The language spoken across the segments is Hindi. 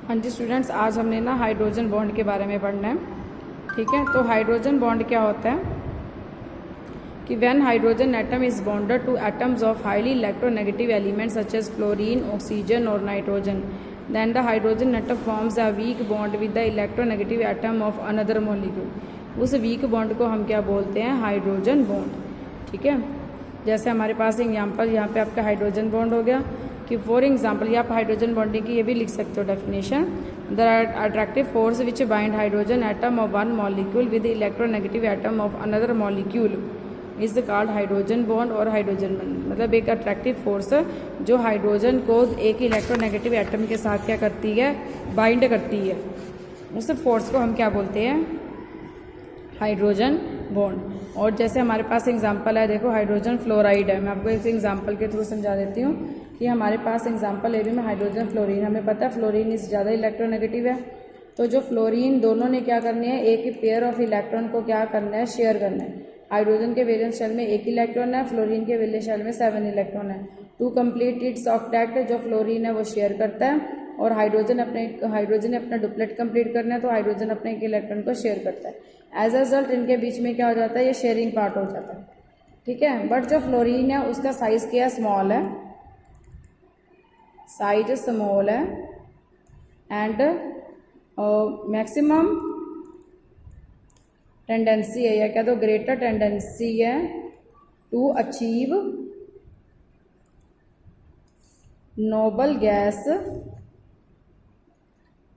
हाँ जी स्टूडेंट्स, आज हमने ना हाइड्रोजन बॉन्ड के बारे में पढ़ना है। ठीक है, तो हाइड्रोजन बॉन्ड क्या होता है कि when hydrogen atom is bonded to atoms of highly electronegative elements such as fluorine, oxygen और nitrogen, then the hydrogen atom forms a weak bond with the electronegative atom of another molecule. उस वीक बॉन्ड को हम क्या बोलते हैं? Hydrogen bond. ठीक है, जैसे हमारे पास एग्जाम्पल यहाँ पे आपका हाइड्रोजन बॉन्ड हो गया कि फॉर एग्जाम्पल ये आप हाइड्रोजन बॉन्डिंग की ये भी लिख सकते हो definition. The attractive force which bind hydrogen atom of one molecule with electronegative atom of another molecule is called hydrogen bond और हाइड्रोजन बॉन्ड। मतलब एक अट्रैक्टिव फोर्स जो हाइड्रोजन को एक इलेक्ट्रोनेगेटिव एटम के साथ क्या करती है? बाइंड करती है। उस फोर्स को हम क्या बोलते हैं? Hydrogen bond. और जैसे हमारे पास एग्जांपल है, देखो हाइड्रोजन फ्लोराइड है। मैं आपको एक एग्जांपल के थ्रू समझा देती हूँ कि हमारे पास एग्जांपल ले रही हूँ मैं हाइड्रोजन फ्लोरीन। हमें पता है फ्लोरीन इस ज़्यादा इलेक्ट्रोनेगेटिव है, तो जो फ्लोरीन दोनों ने क्या करनी है? एक पेयर ऑफ इलेक्ट्रॉन को क्या करना है? शेयर करना है। हाइड्रोजन के वैलेंस शेल में 1 इलेक्ट्रॉन है, फ्लोरीन के वैलेंस शेल में 7 इलेक्ट्रॉन है। टू कंप्लीट इट्स ऑक्टेट जो फ्लोरीन है वो शेयर करता है, और हाइड्रोजन ने अपना डुप्लेट कंप्लीट करना है तो हाइड्रोजन अपने एक इलेक्ट्रॉन को शेयर करता है। एज अ रिजल्ट इनके बीच में क्या हो जाता है? ये शेयरिंग पार्ट हो जाता है। ठीक है, बट जो फ्लोरीन है उसका साइज क्या है? स्मॉल है, साइज स्मॉल है, एंड मैक्सिमम टेंडेंसी है या क्या तो ग्रेटर टेंडेंसी है to achieve noble gas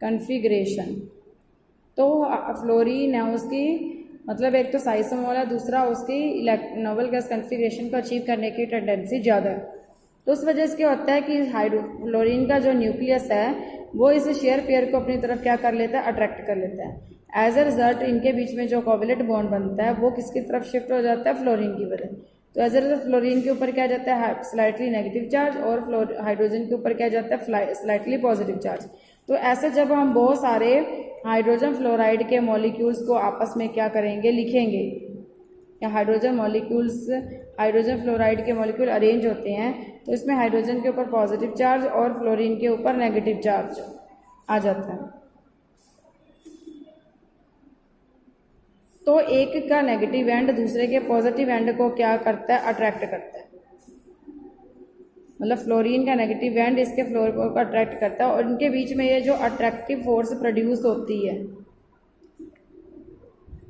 configuration. तो फ्लोरीन है उसकी मतलब एक तो साइज स्मॉल है, दूसरा उसकी नोबल गैस कन्फिग्रेशन को अचीव करने की टेंडेंसी ज़्यादा है। तो उस वजह से क्या होता है कि फ्लोरीन का जो न्यूक्लियस है वो इस शेयर पेयर को अपनी तरफ क्या कर लेता है? अट्रैक्ट कर लेता है। एज अ रिजल्ट इनके बीच में जो कोवैलेंट बॉन्ड बनता है वो किसकी तरफ शिफ्ट हो जाता है? फ्लोरीन की वजह। तो एज अ रिजल्ट फ्लोरीन के ऊपर क्या जाता है? स्लाइटली नेगेटिव चार्ज, और हाइड्रोजन के ऊपर क्या जाता है? Slightly positive charge. तो ऐसे जब हम बहुत सारे हाइड्रोजन फ्लोराइड के मॉलिक्यूल्स को आपस में क्या करेंगे? लिखेंगे, या हाइड्रोजन फ्लोराइड के मॉलिक्यूल अरेंज होते हैं तो इसमें हाइड्रोजन के ऊपर पॉजिटिव चार्ज और फ्लोरीन के ऊपर नेगेटिव चार्ज आ जाता है। तो एक का नेगेटिव एंड दूसरे के पॉजिटिव एंड को क्या करता है? अट्रैक्ट करता है। मतलब फ्लोरीन का नेगेटिव एंड इसके फ्लोर को अट्रैक्ट करता है, और इनके बीच में ये जो अट्रैक्टिव फोर्स प्रोड्यूस होती है,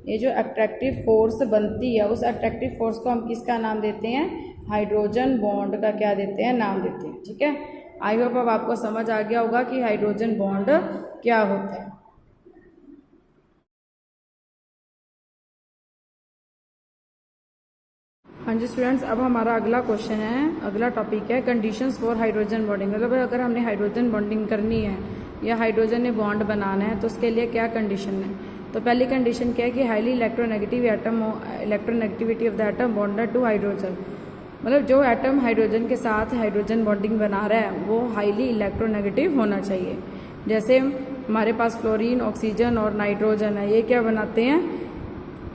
ये जो अट्रैक्टिव फोर्स बनती है, उस अट्रैक्टिव फोर्स को हम किसका नाम देते हैं? हाइड्रोजन बॉन्ड का क्या देते हैं? नाम देते हैं। ठीक है, आई होप अब आपको समझ आ गया होगा कि हाइड्रोजन बॉन्ड क्या होता है। हाँ जी स्टूडेंट्स, अब हमारा अगला क्वेश्चन है, अगला टॉपिक है कंडीशंस फॉर हाइड्रोजन बॉन्डिंग। मतलब अगर हमने हाइड्रोजन बॉन्डिंग करनी है या हाइड्रोजन ने बॉन्ड बनाना है तो उसके लिए क्या कंडीशन है? तो पहली कंडीशन क्या है कि highly electronegativity of the atom bonded to hydrogen. मतलब जो एटम हाइड्रोजन के साथ हाइड्रोजन बॉन्डिंग बना रहा है वो हाईली इलेक्ट्रोनेगेटिव होना चाहिए। जैसे हमारे पास फ्लोरीन, ऑक्सीजन और नाइट्रोजन है, ये क्या बनाते हैं?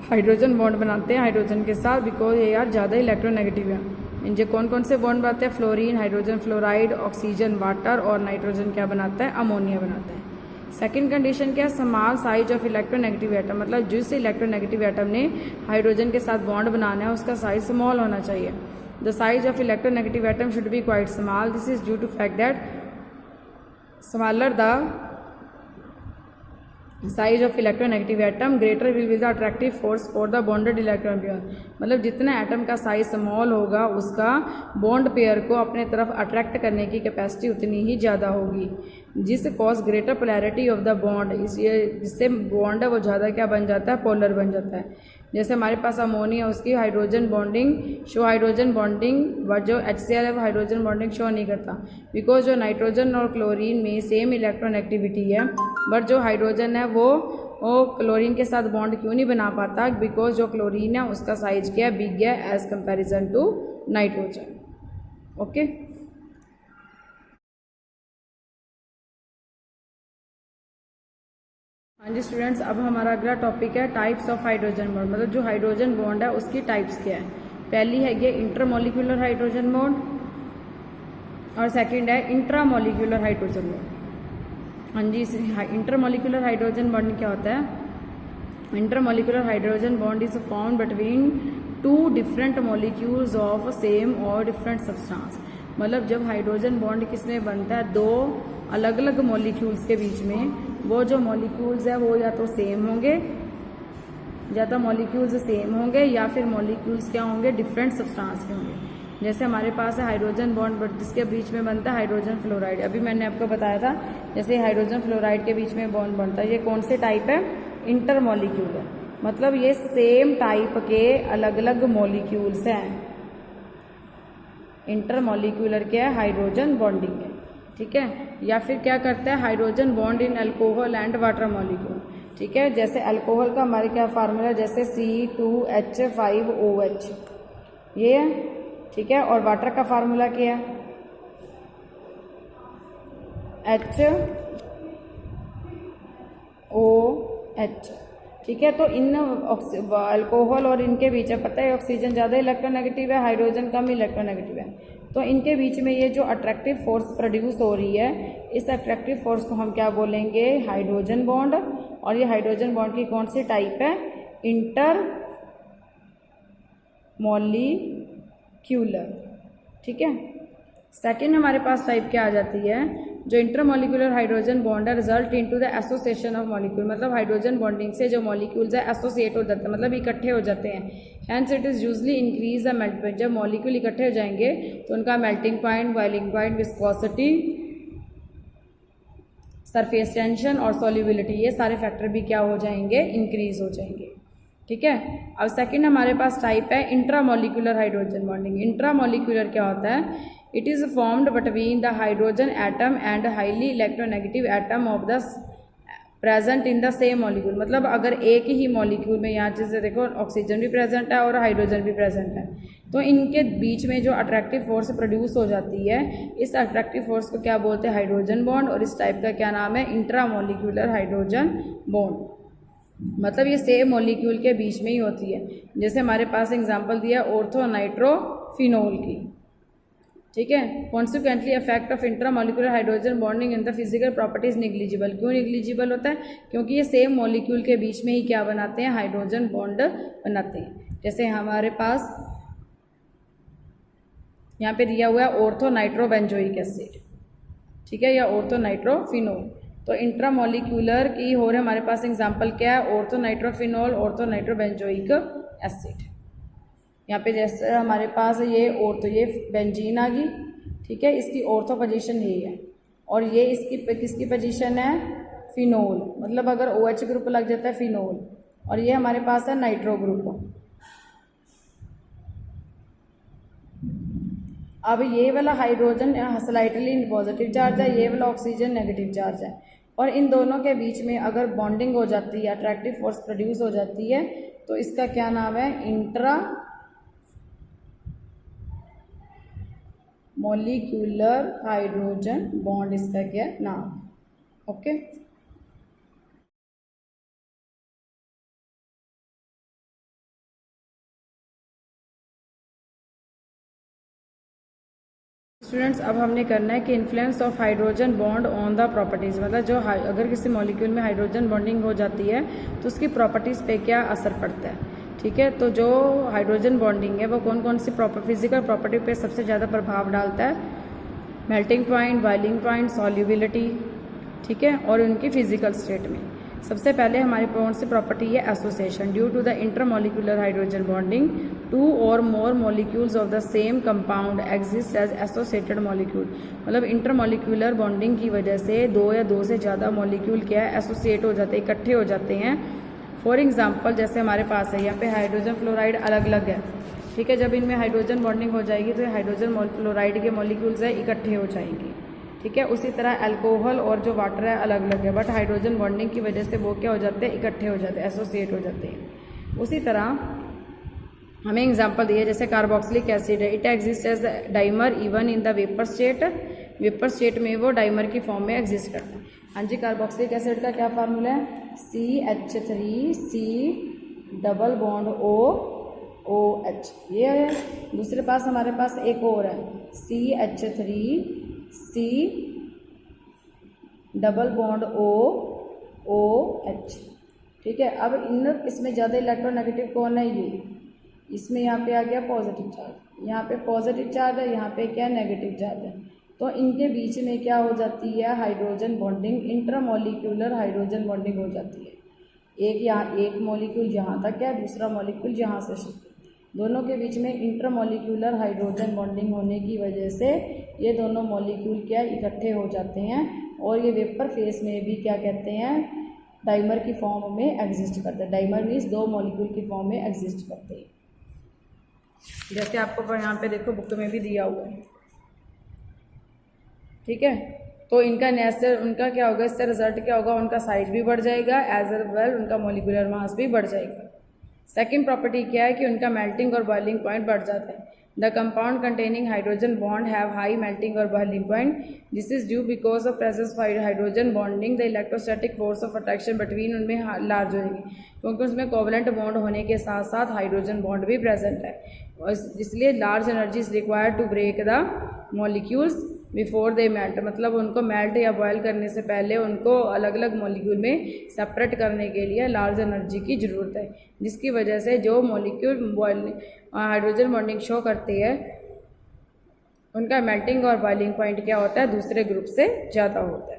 हाइड्रोजन बॉन्ड बनाते हैं हाइड्रोजन के साथ, बिकॉज ये यार ज़्यादा इलेक्ट्रोनेगेटिव है। इनसे कौन कौन से बॉन्ड बनाते हैं? Fluorine hydrogen fluoride, oxygen water, और नाइट्रोजन क्या बनाता है? अमोनिया बनाता है। सेकंड कंडीशन क्या है? Small size of electronegative atom. मतलब जिस इलेक्ट्रोनेगेटिव एटम ने हाइड्रोजन के साथ बॉन्ड बनाना है उसका साइज स्मॉल होना चाहिए। The size of electronegative atom should be quite small. This is due to fact that smaller the size of electronegative atom greater will be the attractive force for the bonded electron pair. मतलब जितना एटम का साइज स्मॉल होगा उसका बॉन्ड पेयर को अपने तरफ अट्रैक्ट करने की कैपेसिटी उतनी ही ज़्यादा होगी, जिस cause greater polarity of the bond. जिससे बॉन्ड है वो ज़्यादा क्या बन जाता है? पोलर बन जाता है। जैसे हमारे पास अमोनिया, उसकी हाइड्रोजन बॉन्डिंग बट जो HCl है वो हाइड्रोजन बॉन्डिंग शो नहीं करता, बिकॉज जो नाइट्रोजन और क्लोरीन में सेम इलेक्ट्रॉन एक्टिविटी है, बट जो हाइड्रोजन है वो क्लोरीन के साथ बॉन्ड क्यों नहीं बना पाता? बिकॉज जो क्लोरीन है उसका साइज क्या है? बिग है as comparison to nitrogen. Okay, हाँ जी स्टूडेंट्स, अब हमारा अगला टॉपिक है टाइप्स ऑफ हाइड्रोजन बॉन्ड। मतलब जो हाइड्रोजन बॉन्ड है उसकी टाइप्स क्या है? पहली है ये इंटरमोलिकुलर हाइड्रोजन बॉन्ड, और सेकंड है इंट्रामोलिकुलर हाइड्रोजन बॉन्ड। हाँ जी, इंटरमोलिकुलर हाइड्रोजन बॉन्ड क्या होता है? Intermolecular hydrogen bond is formed between two different molecules of same और डिफरेंट सब्सटेंस। मतलब जब हाइड्रोजन बॉन्ड किसमें बनता है, दो अलग अलग मॉलिक्यूल्स के बीच में, वो जो मॉलिक्यूल्स है वो या तो सेम होंगे, या तो मॉलिक्यूल्स सेम होंगे, या फिर मॉलिक्यूल्स क्या होंगे, डिफरेंट सब्सटेंस के होंगे। जैसे हमारे पास है हाइड्रोजन बॉन्ड जिसके बीच में बनता है हाइड्रोजन फ्लोराइड। अभी मैंने आपको बताया था जैसे हाइड्रोजन फ्लोराइड के बीच में बॉन्ड बनता है। ये कौन से टाइप है? इंटरमॉलिक्यूलर। मतलब ये सेम टाइप के अलग अलग मॉलिक्यूल्स हैं। इंटरमॉलिक्यूलर क्या है? हाइड्रोजन बॉन्डिंग है, ठीक है। या फिर क्या करता है, hydrogen bond in alcohol and water molecule, ठीक है। जैसे अल्कोहल का हमारे क्या फार्मूला, जैसे C2H5OH ये है, ठीक है। और वाटर का फार्मूला क्या है? HOH, ठीक है। तो इन अल्कोहल और इनके बीच है, पता है ऑक्सीजन ज़्यादा इलेक्ट्रोनेगेटिव है, हाइड्रोजन कम इलेक्ट्रोनेगेटिव है। तो इनके बीच में ये जो अट्रैक्टिव फोर्स प्रोड्यूस हो रही है, इस अट्रैक्टिव फोर्स को हम क्या बोलेंगे? Hydrogen bond. और ये हाइड्रोजन बॉन्ड की कौन सी टाइप है? इंटरमॉलिक्यूलर, ठीक है। सेकेंड हमारे पास टाइप क्या आ जाती है, जो इंटरमॉलिक्यूलर हाइड्रोजन बॉन्ड है result into the association of molecule. मतलब हाइड्रोजन बॉन्डिंग से जो मॉलिक्यूल्स है एसोसिएट हो जाते हैं, मतलब इकट्ठे हो जाते हैं। Hence it is usually increase the melt point. जब मॉलिक्यूल इकट्ठे हो जाएंगे तो उनका melting point, boiling point, viscosity, surface tension और सॉल्युबिलिटी, ये सारे फैक्टर भी क्या हो जाएंगे? इंक्रीज हो जाएंगे, ठीक है। अब सेकंड हमारे पास टाइप है इंट्रामॉलिक्यूलर हाइड्रोजन बॉन्डिंग। इंट्रामॉलिक्यूलर क्या होता है? It is formed between the hydrogen atom and highly electronegative atom of the present in the same molecule. मतलब अगर एक ही मॉलिक्यूल में, यहाँ जैसे देखो ऑक्सीजन भी प्रेजेंट है और हाइड्रोजन भी प्रेजेंट है, तो इनके बीच में जो अट्रैक्टिव फोर्स प्रोड्यूस हो जाती है, इस अट्रैक्टिव फोर्स को क्या बोलते हैं? Hydrogen bond. और इस टाइप का क्या नाम है? Intramolecular hydrogen bond. मतलब ये सेम मॉलिक्यूल के बीच में ही होती है। जैसे हमारे पास एग्जांपल दिया ऑर्थो नाइट्रोफिनोल की, ठीक है। Consequently effect of intramolecular hydrogen bonding in the physical properties negligible. क्यों निग्लिजिबल होता है? क्योंकि ये सेम मॉलिक्यूल के बीच में ही क्या बनाते हैं? हाइड्रोजन बॉन्ड बनाते हैं। जैसे हमारे पास यहाँ पे दिया हुआ है ऑर्थो नाइट्रोबेंजोइक एसिड, ठीक है, या ऑर्थो नाइट्रोफिनोल। तो इंट्रामॉलिक्यूलर की हो रहे हमारे पास एग्जाम्पल क्या है? Ortho nitrophenol, ortho nitrobenzoic acid. यहाँ पे जैसे हमारे पास ये ऑर्थो, ये बेंजीन आ गई, ठीक है, इसकी ऑर्थो पोजीशन यही है, और ये इसकी किसकी पोजीशन है? फिनोल। मतलब अगर OH ग्रुप लग जाता है फिनोल, और ये हमारे पास है नाइट्रो ग्रुप। अब ये वाला हाइड्रोजन स्लाइटली पॉजिटिव चार्ज है, ये वाला ऑक्सीजन नेगेटिव चार्ज है, और इन दोनों के बीच में अगर बॉन्डिंग हो जाती है, अट्रैक्टिव फोर्स प्रोड्यूस हो जाती है, तो इसका क्या नाम है? इंट्रा मॉलिक्यूलर हाइड्रोजन बॉन्ड, इसका क्या नाम है? ओके। स्टूडेंट्स, अब हमने करना है कि influence of hydrogen bond on the properties. मतलब जो अगर किसी मॉलिक्यूल में हाइड्रोजन बॉन्डिंग हो जाती है तो उसकी प्रॉपर्टीज़ पे क्या असर पड़ता है, ठीक है। तो जो हाइड्रोजन बॉन्डिंग है वो कौन कौन सी फिजिकल प्रॉपर्टी पे सबसे ज़्यादा प्रभाव डालता है? Melting point, boiling point, solubility, ठीक है, और उनकी फिजिकल स्टेट में। सबसे पहले हमारी कौन सी प्रॉपर्टी है? Association. Due to the intermolecular hydrogen bonding, two or more molecules of the same compound exist as associated molecule. मतलब इंटरमॉलिक्यूलर बॉन्डिंग की वजह से दो या दो से ज़्यादा मॉलिक्यूल क्या है? एसोसिएट हो जाते हैं, इकट्ठे हो जाते हैं। फॉर एग्जाम्पल जैसे हमारे पास है यहाँ पे हाइड्रोजन फ्लोराइड अलग अलग है, ठीक है। जब इनमें हाइड्रोजन बॉन्डिंग हो जाएगी तो हाइड्रोजन फ्लोराइड के मॉलिक्यूल्स है इकट्ठे हो जाएंगे, ठीक है। उसी तरह अल्कोहल और जो वाटर है अलग अलग है, बट हाइड्रोजन बॉन्डिंग की वजह से वो क्या हो जाते हैं? इकट्ठे हो जाते हैं, एसोसिएट हो जाते हैं। उसी तरह हमें एग्जांपल दिया जैसे कार्बोक्सिलिक एसिड है, it exist as dimer even in the vapour state. Vapour state में वो डाइमर की फॉर्म में एग्जिस्ट करता है। हाँ जी, कार्बोक्सिलिक एसिड का क्या फार्मूला है? CH3C डबल बॉन्ड OH, ये है। दूसरे पास हमारे पास एक और है CH3C डबल बॉन्ड OH, ठीक है। अब इसमें ज़्यादा इलेक्ट्रोनेगेटिव कौन है, ये, इसमें यहाँ पे आ गया पॉजिटिव चार्ज, यहाँ पे पॉजिटिव चार्ज है, यहाँ पे क्या नेगेटिव चार्ज है। तो इनके बीच में क्या हो जाती है, hydrogen bonding, intermolecular hydrogen bonding हो जाती है। एक यहाँ एक मॉलिक्यूल यहाँ तक है, दूसरा मॉलिक्यूल यहाँ से शिफ्ट, दोनों के बीच में इंटरमॉलिक्यूलर हाइड्रोजन बॉन्डिंग होने की वजह से ये दोनों मॉलिक्यूल क्या इकट्ठे हो जाते हैं और ये वेपर फेस में भी क्या कहते हैं, डाइमर की फॉर्म में एग्जिस्ट करते हैं। डाइमर मीन्स दो मॉलिक्यूल की फॉर्म में एग्जिस्ट करते हैं, जैसे आपको यहाँ पे देखो बुक में भी दिया हुआ है, ठीक है। तो इनका नेचर, उनका क्या होगा, इससे रिजल्ट क्या होगा, उनका साइज भी बढ़ जाएगा, एज वेल उनका मॉलिक्यूलर मास भी बढ़ जाएगा। सेकंड प्रॉपर्टी क्या है कि उनका मेल्टिंग और बॉइलिंग पॉइंट बढ़ जाता है। The compound containing hydrogen bond have high melting और boiling point, this is due because of presence of hydrogen bonding, the electrostatic force of attraction between उनमें लार्ज होगी, क्योंकि उसमें कोवलेंट बॉन्ड होने के साथ साथ हाइड्रोजन बॉन्ड भी प्रेजेंट है, और इसलिए large energy is required to break the molecules before they melt, मतलब उनको मेल्ट या बॉयल करने से पहले उनको अलग अलग मॉलिक्यूल में सेपरेट करने के लिए लार्ज एनर्जी की ज़रूरत है, जिसकी वजह से जो मॉलिक्यूल हाइड्रोजन बॉन्डिंग शो करती है उनका मेल्टिंग और बॉइलिंग पॉइंट क्या होता है, दूसरे ग्रुप से ज़्यादा होता है।